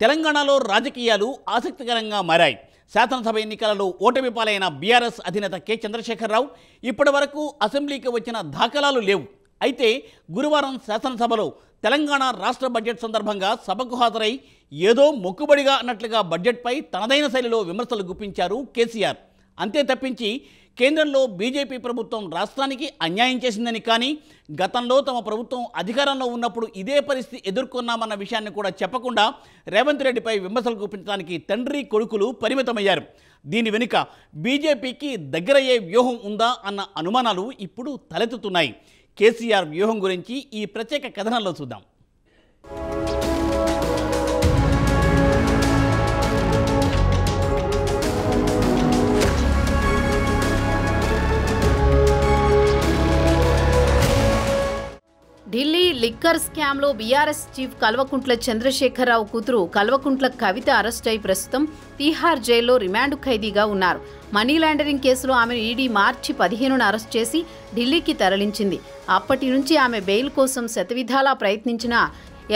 తెలంగాణలో రాజకీయాలు ఆసక్తికరంగా మారాయి. శాసనసభ ఎన్నికలలో ఓటమి పాలైన బీఆర్ఎస్ అధినేత కె చంద్రశేఖరరావు ఇప్పటి వరకు అసెంబ్లీకి వచ్చిన దాఖలాలు లేవు. అయితే గురువారం శాసనసభలో తెలంగాణ రాష్ట్ర బడ్జెట్ సందర్భంగా సభకు హాజరై ఏదో మొక్కుబడిగా అన్నట్లుగా బడ్జెట్పై తనదైన శైలిలో విమర్శలు గుప్పించారు కేసీఆర్. అంతే తప్పించి కేంద్రంలో బీజేపీ ప్రభుత్వం రాష్ట్రానికి అన్యాయం చేసిందని, కానీ గతంలో తమ ప్రభుత్వం అధికారంలో ఉన్నప్పుడు ఇదే పరిస్థితి ఎదుర్కొన్నామన్న విషయాన్ని కూడా చెప్పకుండా రేవంత్ రెడ్డిపై విమర్శలు గుప్పించడానికి తండ్రి కొడుకులు పరిమితమయ్యారు. దీని వెనుక బీజేపీకి దగ్గరయ్యే వ్యూహం ఉందా అన్న అనుమానాలు ఇప్పుడు తలెత్తుతున్నాయి. కేసీఆర్ వ్యూహం గురించి ఈ ప్రత్యేక కథనంలో చూద్దాం. ఢిల్లీ లిక్కర్ స్కామ్లో బీఆర్ఎస్ చీఫ్ కల్వకుంట్ల చంద్రశేఖరరావు కూతురు కల్వకుంట్ల కవిత అరెస్ట్ అయి ప్రస్తుతం తీహార్ జైల్లో రిమాండ్ ఖైదీగా ఉన్నారు. మనీ లాండరింగ్ కేసులో ఆమెను ఈడీ మార్చి 15న అరెస్ట్ చేసి ఢిల్లీకి తరలించింది. అప్పటి నుంచి ఆమె బెయిల్ కోసం శతవిధాలా ప్రయత్నించినా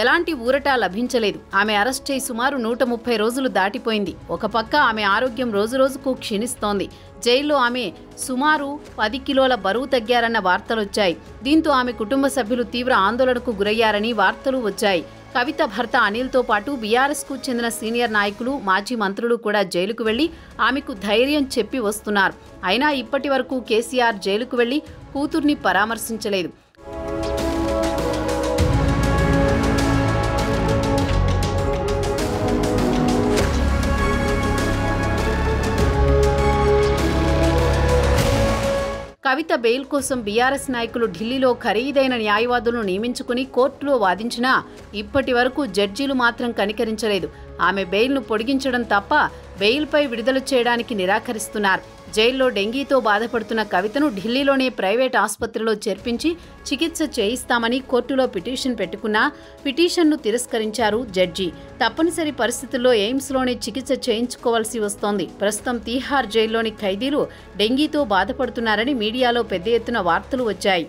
ఎలాంటి ఊరట లభించలేదు. ఆమె అరెస్ట్ అయి సుమారు 130 రోజులు దాటిపోయింది. ఒక పక్క ఆమె ఆరోగ్యం రోజురోజుకు క్షీణిస్తోంది. జైల్లో ఆమె సుమారు 10 కిలోల బరువు తగ్గారన్న వార్తలొచ్చాయి. దీంతో ఆమె కుటుంబ సభ్యులు తీవ్ర ఆందోళనకు గురయ్యారని వార్తలు వచ్చాయి. కవిత భర్త అనిల్తో పాటు బీఆర్ఎస్కు చెందిన సీనియర్ నాయకులు, మాజీ మంత్రులు కూడా జైలుకు వెళ్లి ఆమెకు ధైర్యం చెప్పి వస్తున్నారు. అయినా ఇప్పటి వరకు కేసీఆర్ జైలుకు వెళ్లి కూతుర్ని పరామర్శించలేదు. కవిత బెయిల్ కోసం బీఆర్ఎస్ నాయకులు ఢిల్లీలో ఖరీదైన న్యాయవాదులను నియమించుకుని కోర్టులో వాదించినా ఇప్పటి వరకు జడ్జీలు మాత్రం కనికరించలేదు. ఆమె బెయిల్ను పొడిగించడం తప్ప బెయిల్పై విడుదల చేయడానికి నిరాకరిస్తున్నారు. జైల్లో డెంగీతో బాధపడుతున్న కవితను ఢిల్లీలోనే ప్రైవేట్ ఆసుపత్రిలో చేర్పించి చికిత్స చేయిస్తామని కోర్టులో పిటిషన్ పెట్టుకున్నా పిటిషన్ను తిరస్కరించారు జడ్జి. తప్పనిసరి పరిస్థితుల్లో ఎయిమ్స్లోనే చికిత్స చేయించుకోవాల్సి వస్తోంది. ప్రస్తుతం తీహార్ జైల్లోని ఖైదీలు డెంగీతో బాధపడుతున్నారని మీడియాలో పెద్ద ఎత్తున వార్తలు వచ్చాయి.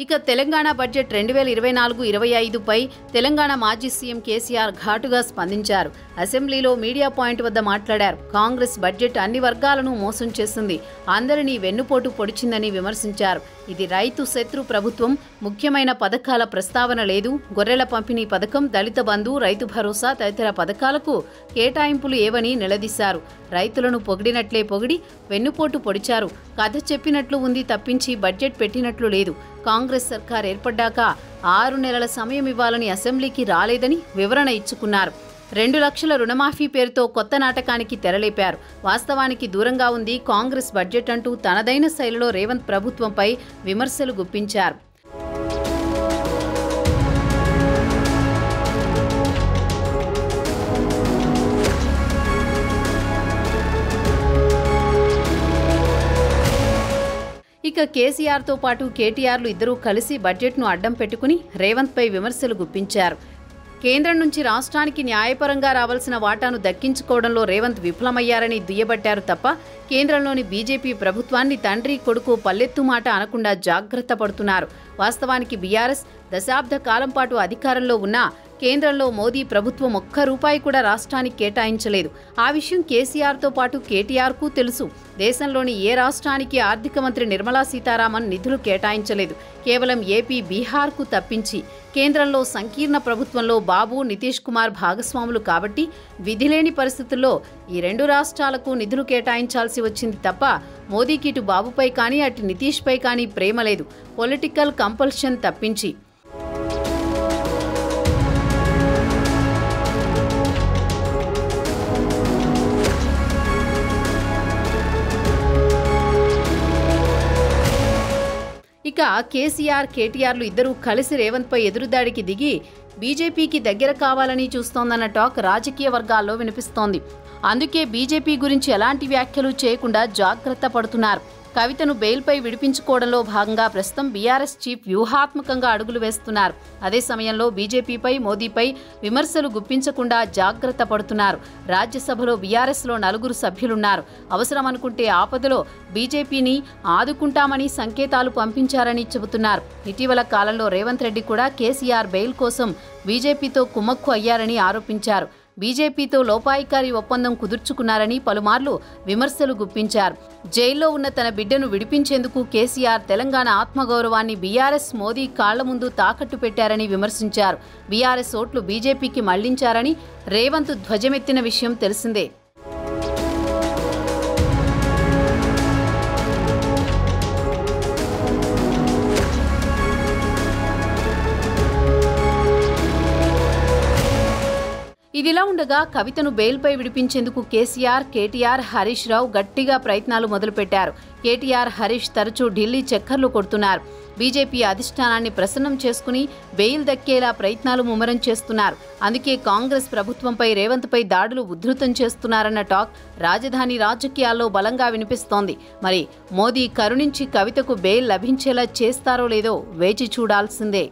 ఇక తెలంగాణ బడ్జెట్ 2024-25పై తెలంగాణ మాజీ సీఎం కేసీఆర్ ఘాటుగా స్పందించారు. అసెంబ్లీలో మీడియా పాయింట్ వద్ద మాట్లాడారు. కాంగ్రెస్ బడ్జెట్ అన్ని వర్గాలను మోసం చేసింది, అందరినీ వెన్నుపోటు పొడిచిందని విమర్శించారు. ఇది రైతు శత్రు ప్రభుత్వం, ముఖ్యమైన పథకాల ప్రస్తావన లేదు. గొర్రెల పంపిణీ పథకం, దళిత బంధు, రైతు భరోసా తదితర పథకాలకు కేటాయింపులు ఏవని నిలదీశారు. రైతులను పొగిడినట్లే పొగిడి వెన్నుపోటు పొడిచారు. కథ చెప్పినట్లు ఉంది తప్పించి బడ్జెట్ పెట్టినట్లు లేదు. కాంగ్రెస్ సర్కార్ ఏర్పడ్డాక 6 నెలల సమయం ఇవ్వాలని అసెంబ్లీకి రాలేదని వివరణ ఇచ్చుకున్నారు. 2 లక్షల రుణమాఫీ పేరుతో కొత్త నాటకానికి తెరలేపారు. వాస్తవానికి దూరంగా ఉంది కాంగ్రెస్ బడ్జెట్ అంటూ తనదైన శైలిలో రేవంత్ ప్రభుత్వంపై విమర్శలు గుప్పించారు. ఇక కేసీఆర్తో పాటు కేటీఆర్లు ఇద్దరూ కలిసి బడ్జెట్ను అడ్డం పెట్టుకుని రేవంత్పై విమర్శలు గుప్పించారు. కేంద్రం నుంచి రాష్ట్రానికి న్యాయపరంగా రావాల్సిన వాటాను దక్కించుకోవడంలో రేవంత్ విఫలమయ్యారని దుయ్యబట్టారు తప్ప కేంద్రంలోని బీజేపీ ప్రభుత్వాన్ని తండ్రి కొడుకు పల్లెత్తు మాట అనకుండా జాగ్రత్త పడుతున్నారు. వాస్తవానికి బీఆర్ఎస్ దశాబ్ద కాలం పాటు అధికారంలో ఉన్నా కేంద్రంలో మోదీ ప్రభుత్వం ఒక్క రూపాయి కూడా రాష్ట్రానికి కేటాయించలేదు. ఆ విషయం కేసీఆర్తో పాటు కేటీఆర్కు తెలుసు. దేశంలోని ఏ రాష్ట్రానికి ఆర్థిక మంత్రి నిర్మలా సీతారామన్ నిధులు కేటాయించలేదు. కేవలం ఏపీ, బీహార్కు తప్పించి. కేంద్రంలో సంకీర్ణ ప్రభుత్వంలో బాబు, నితీష్ కుమార్ భాగస్వాములు కాబట్టి విధిలేని పరిస్థితుల్లో ఈ 2 రాష్ట్రాలకు నిధులు కేటాయించాల్సి వచ్చింది తప్ప మోదీకి ఇటు బాబుపై కానీ అటు నితీష్పై కానీ ప్రేమ లేదు. పొలిటికల్ కంపల్షన్ తప్పించి. ఇక కేసీఆర్, కేటీఆర్లు ఇద్దరూ కలిసి రేవంత్పై ఎదురుదాడికి దిగి బీజేపీకి దగ్గర కావాలని చూస్తోందన్న టాక్ రాజకీయ వర్గాల్లో వినిపిస్తోంది. అందుకే బీజేపీ గురించి ఎలాంటి వ్యాఖ్యలు చేయకుండా జాగ్రత్త పడుతున్నారు. కవితను బెయిల్పై విడిపించుకోవడంలో భాగంగా ప్రస్తుతం బీఆర్ఎస్ చీఫ్ వ్యూహాత్మకంగా అడుగులు వేస్తున్నారు. అదే సమయంలో బీజేపీపై, మోదీపై విమర్శలు గుప్పించకుండా జాగ్రత్త పడుతున్నారు. రాజ్యసభలో బీఆర్ఎస్లో 4 సభ్యులున్నారు. అవసరం అనుకుంటే ఆపదలో బీజేపీని ఆదుకుంటామని సంకేతాలు పంపించారని చెబుతున్నారు. ఇటీవల కాలంలో రేవంత్ రెడ్డి కూడా కేసీఆర్ బెయిల్ కోసం బీజేపీతో కుమ్మక్కు అయ్యారని ఆరోపించారు. బీజేపీతో లోపాయికారి ఒప్పందం కుదుర్చుకున్నారని పలుమార్లు విమర్శలు గుప్పించారు. జైల్లో ఉన్న తన బిడ్డను విడిపించేందుకు కేసీఆర్ తెలంగాణ ఆత్మగౌరవాన్ని బీఆర్ఎస్, మోదీ కాళ్ల ముందు తాకట్టు పెట్టారని విమర్శించారు. బీఆర్ఎస్ ఓట్లు బీజేపీకి మళ్లించారని రేవంత్ ధ్వజమెత్తిన విషయం తెలిసిందే. ఇదిలా ఉండగా కవితను బెయిల్పై విడిపించేందుకు కేసీఆర్, కేటీఆర్, హరీష్ రావు గట్టిగా ప్రయత్నాలు మొదలుపెట్టారు. కేటీఆర్, హరీష్ తరచూ ఢిల్లీ చక్కర్లు కొడుతున్నారు. బీజేపీ అధిష్టానాన్ని ప్రసన్నం చేసుకుని బెయిల్ దక్కేలా ప్రయత్నాలు ముమ్మరం చేస్తున్నారు. అందుకే కాంగ్రెస్ ప్రభుత్వంపై రేవంత్పై దాడులు ఉధృతం చేస్తున్నారన్న టాక్ రాజధాని రాజకీయాల్లో బలంగా వినిపిస్తోంది. మరి మోదీ కరుణించి కవితకు బెయిల్ లభించేలా చేస్తారో లేదో వేచి చూడాల్సిందే.